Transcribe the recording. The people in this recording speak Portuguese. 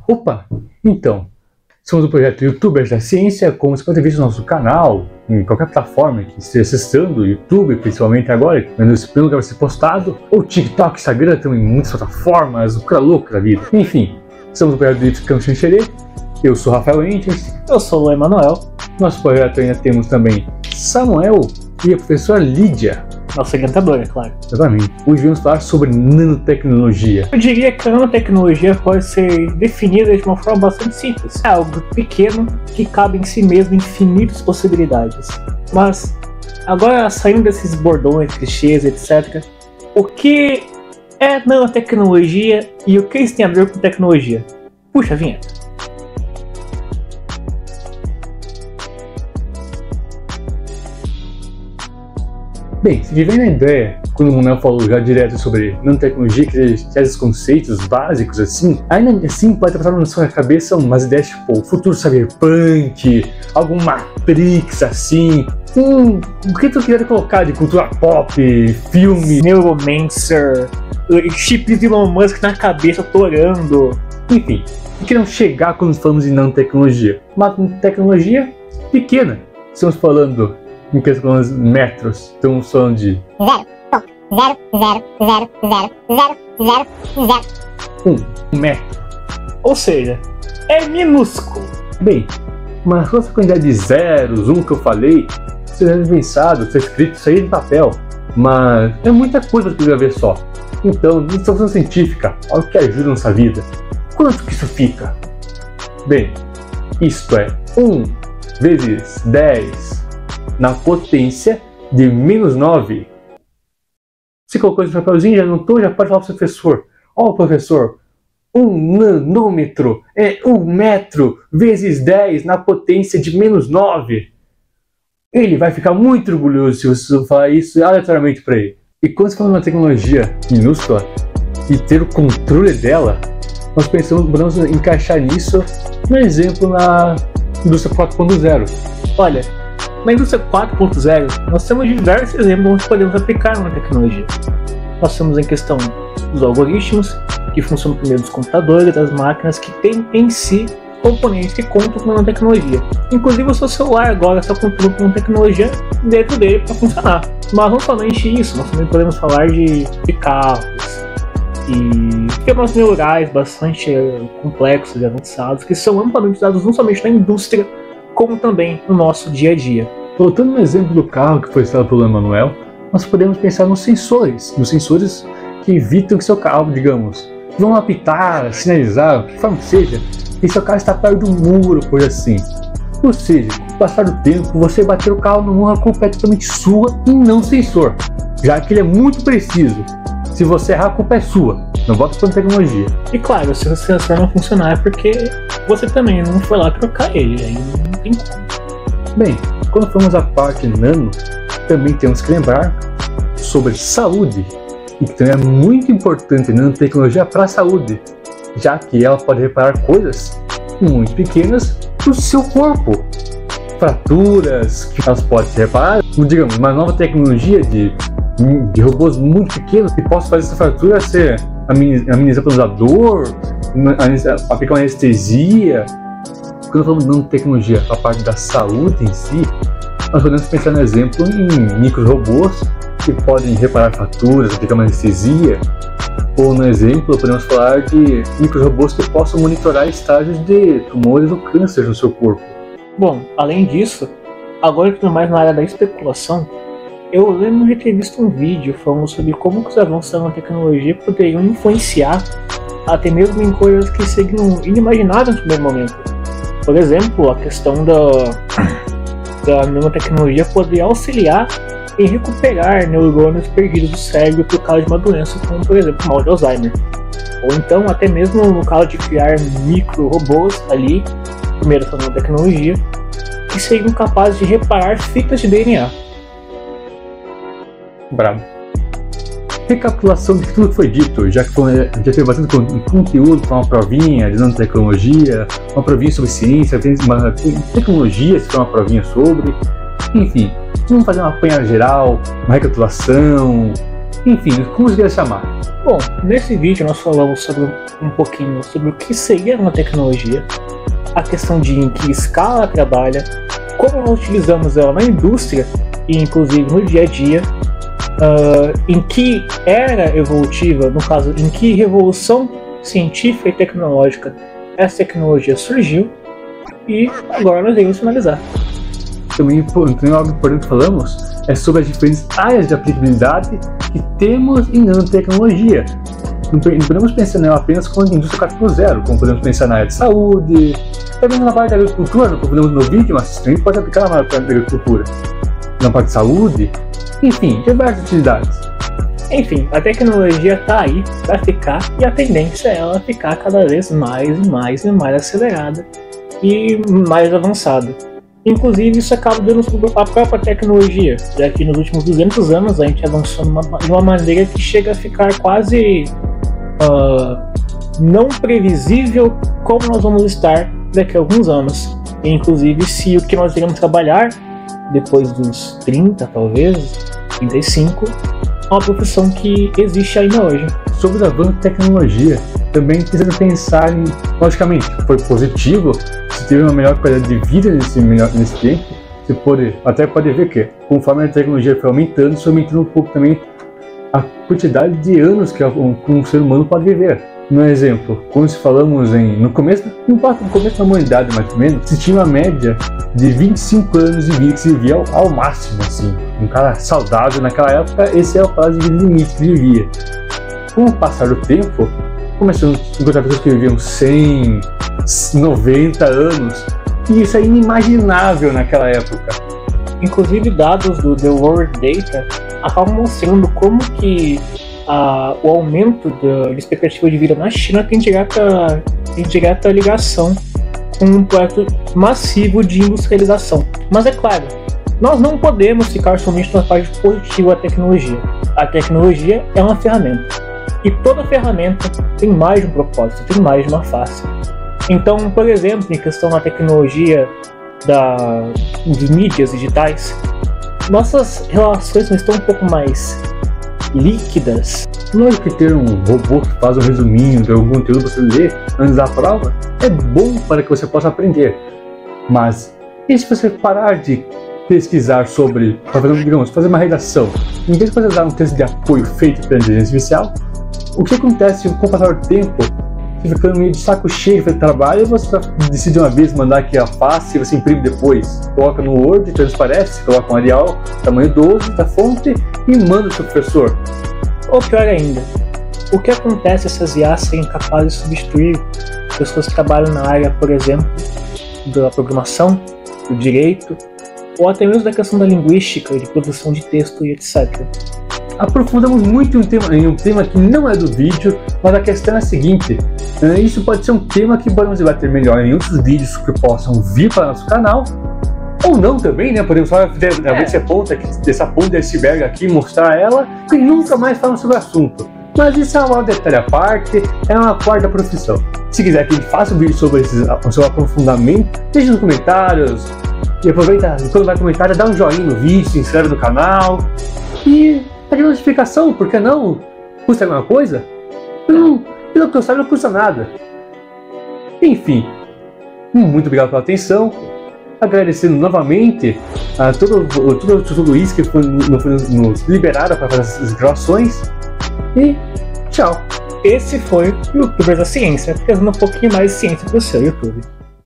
Opa, então, somos o projeto Youtubers da Ciência, como você pode ter visto no nosso canal, em qualquer plataforma que esteja acessando, YouTube principalmente agora, vendo esse primeiro lugar vai ser postado, ou TikTok, Instagram, também muitas plataformas, o cara louco da vida. Enfim, somos o projeto do Ficamos Xerê, eu sou Rafael Entes. Eu sou o Emanuel. Nosso projeto ainda temos também Samuel e a professora Lídia. Nossa orientadora, claro. Exatamente. Hoje vamos falar sobre nanotecnologia. Eu diria que a nanotecnologia pode ser definida de uma forma bastante simples. É algo pequeno que cabe em si mesmo infinitas possibilidades. Mas, agora saindo desses bordões, clichês, etc., o que é nanotecnologia e o que isso tem a ver com tecnologia? Puxa a vinheta. Bem, se tiver na ideia, quando o Manuel falou já direto sobre nanotecnologia, que esses conceitos básicos assim, ainda assim pode passar na sua cabeça umas ideias tipo o futuro cyberpunk, algum Matrix assim, o que tu quiser colocar de cultura pop, filme, Neuromancer, chips de Elon Musk na cabeça torando, enfim, o que não chegar quando falamos de nanotecnologia. Uma tecnologia pequena, estamos falando em questões de metros, estamos falando de 1 metro. Ou seja, é minúsculo. Bem, mas com essa quantidade de zeros, que eu falei, você deve ter pensado, está escrito isso aí em papel, mas é muita coisa para escrever só. Então, instrução científica, algo que ajuda na nossa vida. Quanto que isso fica? Bem, isto é 1 vezes 10 na potência de menos 9. Você colocou esse papelzinho, já notou? Já pode falar para o professor. Ó, professor, 1 nanômetro é 1 metro vezes 10 na potência de menos 9. Ele vai ficar muito orgulhoso se você falar isso aleatoriamente para ele. E quando você fala de uma tecnologia minúscula e ter o controle dela, nós podemos encaixar nisso no exemplo na indústria 4.0. Olha, na indústria 4.0, nós temos diversos exemplos onde podemos aplicar uma tecnologia. Nós temos em questão dos algoritmos, que funcionam por meio dos computadores, das máquinas, que têm em si componentes que contam com uma tecnologia. Inclusive o seu celular agora está contando com uma tecnologia dentro dele para funcionar. Mas não somente isso, nós também podemos falar de carros e sistemas neurais bastante complexos e avançados, que são amplamente usados não somente na indústria, como também no nosso dia a dia. Voltando no exemplo do carro que foi citado pelo Emanuel, nós podemos pensar nos sensores que evitam que seu carro, digamos, vão apitar, sinalizar, o que forma que seja, e seu carro está perto do muro, coisa assim. Ou seja, com o passar do tempo, você bater o carro no muro, a culpa é totalmente sua e não sensor, já que ele é muito preciso. Se você errar, a culpa é sua, não bota para tecnologia. E claro, se o sensor não funcionar é porque você também não foi lá trocar ele, aí não tem como. Bem, quando formos à parte nano, também temos que lembrar sobre saúde, e que também é muito importante a nanotecnologia para a saúde, já que ela pode reparar coisas muito pequenas do seu corpo. Fraturas que elas podem ser reparadas, digamos, uma nova tecnologia de robôs muito pequenos que possam fazer essa fratura ser amenizada pela dor, aplicar uma anestesia. Quando falamos de nanotecnologia, a parte da saúde em si, nós podemos pensar no exemplo em micro-robôs que podem reparar fraturas, aplicar uma anestesia, ou no exemplo podemos falar de micro-robôs que possam monitorar estágios de tumores ou câncer no seu corpo. Bom, além disso, agora que estou mais na área da especulação, eu lembro de ter visto um vídeo falando sobre como os avanços da nanotecnologia poderiam influenciar até mesmo em coisas que seriam inimagináveis no primeiro momento. Por exemplo, a questão da nanotecnologia poderia auxiliar em recuperar neurônios perdidos do cérebro por causa de uma doença como, por exemplo, o mal de Alzheimer. Ou então, até mesmo no caso de criar micro-robôs ali, primeiro essa nanotecnologia, que seriam capazes de reparar fitas de DNA. Bravo. Recapitulação de tudo que foi dito, já que já teve bastante conteúdo para uma provinha de nanotecnologia, uma provinha sobre ciência, uma tecnologia, se for uma provinha sobre, enfim, vamos fazer uma apanhada geral, uma recapitulação, Enfim, como você quer chamar? Bom, nesse vídeo nós falamos sobre um pouquinho sobre o que seria uma tecnologia, a questão de em que escala ela trabalha, como nós utilizamos ela na indústria e inclusive no dia a dia, em que era evolutiva, no caso, em que revolução científica e tecnológica essa tecnologia surgiu, e agora nós iremos finalizar. Também algo importante que falamos é sobre as diferentes áreas de aplicabilidade que temos em nanotecnologia. Não podemos pensar nela apenas como indústria 4.0, como podemos pensar na área de saúde, também na parte da agricultura, como podemos no vídeo, mas também pode aplicar na parte da agricultura, na parte de saúde, enfim, diversas utilidades. Enfim, a tecnologia está aí para ficar e a tendência é ela ficar cada vez mais acelerada e mais avançada. Inclusive, isso acaba dando sobre a própria tecnologia, já que nos últimos 200 anos a gente avançou de uma maneira que chega a ficar quase não previsível como nós vamos estar daqui a alguns anos. E, inclusive, se o que nós iremos trabalhar depois dos 30, talvez, 35, é uma profissão que existe ainda hoje. Sobre o avanço da tecnologia, também precisa pensar em, logicamente, foi positivo, se teve uma melhor qualidade de vida nesse tempo, você até pode ver que, conforme a tecnologia foi aumentando, isso aumentando um pouco também a quantidade de anos que um ser humano pode viver. Um exemplo, quando falamos no começo da humanidade, mais ou menos, se tinha uma média de 25 anos de vida que se vivia ao máximo, assim. Um cara saudável naquela época, esse é o prazo de vida limite que vivia. Com o passar do tempo, começamos a encontrar pessoas que viviam 100, 90 anos, e isso é inimaginável naquela época. Inclusive, dados do The World Data acabam mostrando como que o aumento da expectativa de vida na China tem direta ligação com um projeto massivo de industrialização. Mas é claro, nós não podemos ficar somente na parte positiva da tecnologia. A tecnologia é uma ferramenta. E toda ferramenta tem mais de um propósito, tem mais de uma face. Então, por exemplo, em questão da tecnologia de mídias digitais, nossas relações estão um pouco mais líquidas. Lógico que ter um robô que faz um resuminho de algum conteúdo para você ler antes da prova é bom para que você possa aprender. Mas e se você parar de pesquisar sobre, fazer uma redação, em vez de você dar um texto de apoio feito pela inteligência artificial, o que acontece com o passar do tempo? Você ficando meio de saco cheio de fazer trabalho, e você decide uma vez mandar aqui a face e você imprime depois. Coloca no Word, transparece, coloca um Arial, tamanho 12 da fonte e manda para o professor. Ou pior ainda, o que acontece se as IAs serem capazes de substituir pessoas que trabalham na área, por exemplo, da programação, do direito, ou até mesmo da questão da linguística, de produção de texto e etc. Aprofundamos muito em um tema que não é do vídeo, mas a questão é a seguinte: isso pode ser um tema que podemos debater melhor em outros vídeos que possam vir para o nosso canal, ou não também, né? Podemos só abrir essa ponta de iceberg aqui, mostrar ela e nunca mais falar sobre o assunto. Mas isso é um detalhe à parte, é uma quarta profissão. Se quiser que a gente faça um vídeo sobre o seu aprofundamento, deixe nos comentários. E aproveita, quando vai comentar, dá um joinha no vídeo, se inscreve no canal e a notificação, por que não? Custa alguma coisa? Não, pelo que eu saiba, não custa nada. Enfim, muito obrigado pela atenção. Agradecendo novamente a todo o Luiz que nos liberaram para fazer essas gravações. E tchau. Esse foi o YouTuber da Ciência, trazendo um pouquinho mais de ciência para o seu YouTube.